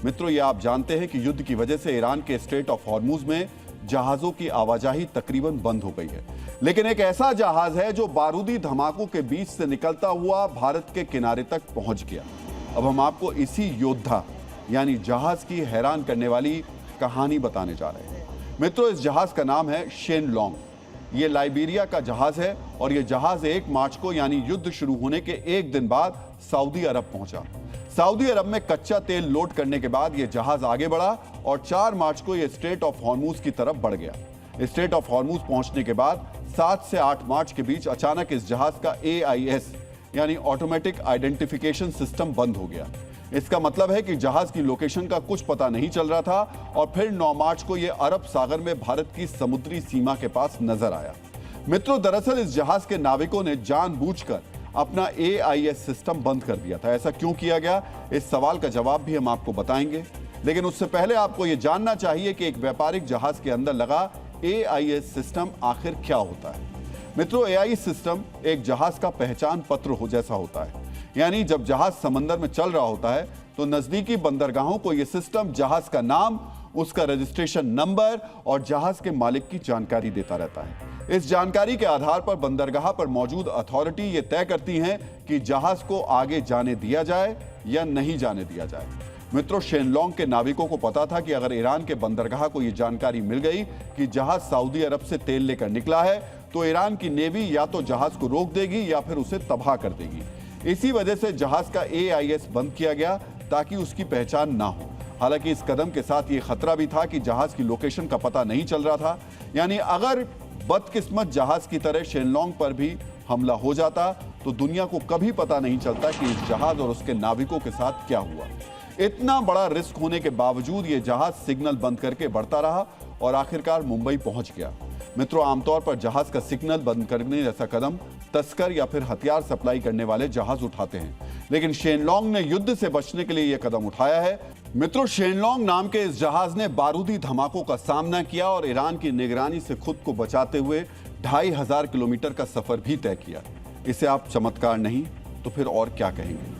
मित्रों, ये आप जानते हैं कि युद्ध की वजह से ईरान के स्ट्रेट ऑफ हॉर्मुज में जहाजों की आवाजाही तकरीबन बंद हो गई है। लेकिन एक ऐसा जहाज है जो बारूदी धमाकों के बीच से निकलता हुआ भारत के किनारे तक पहुंच गया। अब हम आपको इसी योद्धा यानी जहाज की हैरान करने वाली कहानी बताने जा रहे हैं। मित्रों, इस जहाज का नाम है शेनलोंग। ये लाइबेरिया का जहाज है और ये जहाज 1 मार्च को यानी युद्ध शुरू होने के एक दिन बाद सऊदी अरब पहुंचा। सऊदी अरब में कच्चा तेल लोड करने के बाद यह जहाज आगे बढ़ा और 4 मार्च को यह स्ट्रेट ऑफ हॉर्मुज की तरफ बढ़ गया। स्ट्रेट ऑफ हॉर्मुज पहुंचने के बाद 7 से 8 मार्च के बीच अचानक इस जहाज का AIS यानी ऑटोमेटिक आइडेंटिफिकेशन सिस्टम बंद हो गया। इसका मतलब है कि जहाज की लोकेशन का कुछ पता नहीं चल रहा था और फिर 9 मार्च को यह अरब सागर में भारत की समुद्री सीमा के पास नजर आया। मित्रों, दरअसल इस जहाज के नाविकों ने जानबूझकर अपना AIS सिस्टम बंद कर दिया था। ऐसा क्यों किया गया, इस सवाल का जवाब भी हम आपको बताएंगे। लेकिन उससे पहले आपको यह जानना चाहिए कि एक व्यापारिक जहाज के अंदर लगा AIS सिस्टम आखिर क्या होता है। मित्रों, AIS सिस्टम एक जहाज का पहचान पत्र हो जैसा होता है। यानी जब जहाज समंदर में चल रहा होता है तो नजदीकी बंदरगाहों को यह सिस्टम जहाज का नाम, उसका रजिस्ट्रेशन नंबर और जहाज के मालिक की जानकारी देता रहता है। इस जानकारी के आधार पर बंदरगाह पर मौजूद अथॉरिटी ये तय करती हैं कि जहाज को आगे जाने दिया जाए या नहीं जाने दिया जाए। मित्रों, शेनलोंग के नाविकों को पता था कि अगर ईरान के बंदरगाह को यह जानकारी मिल गई कि जहाज सऊदी अरब से तेल लेकर निकला है तो ईरान की नेवी या तो जहाज को रोक देगी या फिर उसे तबाह कर देगी। इसी वजह से जहाज का AIS बंद किया गया ताकि उसकी पहचान ना हो। हालांकि इस कदम के साथ ये खतरा भी था कि जहाज की लोकेशन का पता नहीं चल रहा था। यानी अगर बदकिस्मत जहाज की तरह शेनलोंग पर भी हमला हो जाता तो दुनिया को कभी पता नहीं चलता कि इस जहाज और उसके नाविकों के साथ क्या हुआ। इतना बड़ा रिस्क होने के बावजूद ये जहाज सिग्नल बंद करके बढ़ता रहा और आखिरकार मुंबई पहुंच गया। मित्रों, आमतौर पर जहाज का सिग्नल बंद करने जैसा कदम तस्कर या फिर हथियार सप्लाई करने वाले जहाज उठाते हैं, लेकिन शेनलोंग ने युद्ध से बचने के लिए यह कदम उठाया है। मित्रों, शेनलोंग नाम के इस जहाज ने बारूदी धमाकों का सामना किया और ईरान की निगरानी से खुद को बचाते हुए 2500 किलोमीटर का सफर भी तय किया। इसे आप चमत्कार नहीं तो फिर और क्या कहेंगे।